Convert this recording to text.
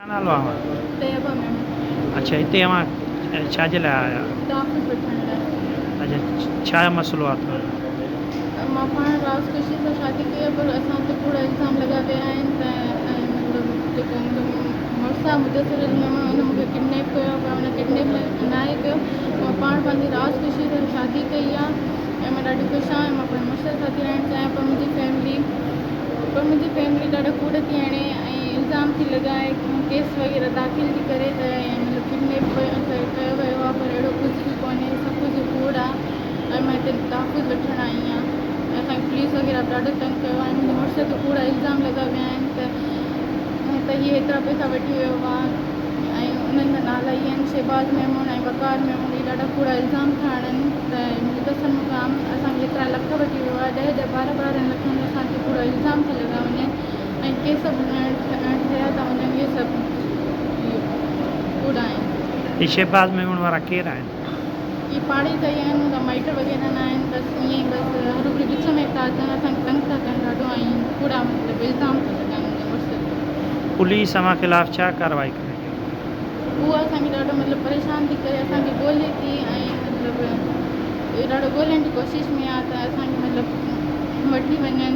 नालो आहे? तैयबा मैम। अच्छा, हिते अवां छाजे लाइ आया? तहफ़्फ़ुज़ वठण लाइ। अच्छा, छा मसइलो आहे तव्हांजो? मां पाण राज़ सां शादी कई आहे, पर असां ते कूड़ा इल्ज़ाम लॻा विया आहिनि त मतिलबु जेको मुंहिंजो मुड़ुसु आहे मुदसिर मेमण, हुन मूंखे किडनैप कयो आहे, पर हुन किडनैप न आहे कयो। मां पाण पंहिंजी राज़ सां शादी कई आहे ऐं मां ॾाढी ख़ुशि आहियां। मां पंहिंजे मुड़ुस सां थी रहणु चाहियां, पर मुंहिंजी फैमिली ॾाढा कूड़ थी हणे ऐं इल्ज़ाम थी लॻाए, केस वग़ैरह दाख़िल थी करे त मतिलबु किडनैप कयो वियो आहे, पर अहिड़ो कुझु बि कोन्हे, सभु कुझु कूड़ आहे ऐं मां हिते तहफ़्फ़ुज़ वठणु आई आहियां। असांखे पुलिस वग़ैरह ॾाढो तंग कयो आहे। मुंहिंजे मुड़ुस ते कूड़ा इल्ज़ाम लॻा विया आहिनि त हीअ हेतिरा पैसा वठी वियो आहे ऐं उन्हनि जा नाला इहे आहिनि शहबाज़ मेमण ऐं वक़ार मेमण। इहे ॾाढा कूड़ा इल्ज़ाम था हणनि त मुदसिर मुक़ाम असांखे हेतिरा लख वठी वियो आहे, 10-12 लखनि जा असांखे कूड़ा इल्ज़ाम था लॻा वञनि ऐं केस ठहिया था वञनि। इहे सभु कूड़ा आहिनि। ही शहबाज़ मेमण वारा केरु आहिनि? इहे पाड़ी त ई आहिनि, मुंहिंजा माइट वग़ैरह न आहिनि, बसि ईअं ई बसि हर कोई विच में था अचनि, असांखे तंग था कनि ॾाढो ऐं कूड़ा मतिलबु इल्ज़ाम था लॻाइनि मुंहिंजे मुड़ुस ते। पुलिस अव्हां ख़िलाफ़ छा कार्रवाई करे? उहा असांखे ॾाढो मतिलबु परेशान थी करे, असांखे ॻोल्हे थी ऐं मतिलबु ॾाढो ॻोल्हण जी कोशिशि में आहे त असांखे मतिलबु वठी वञनि।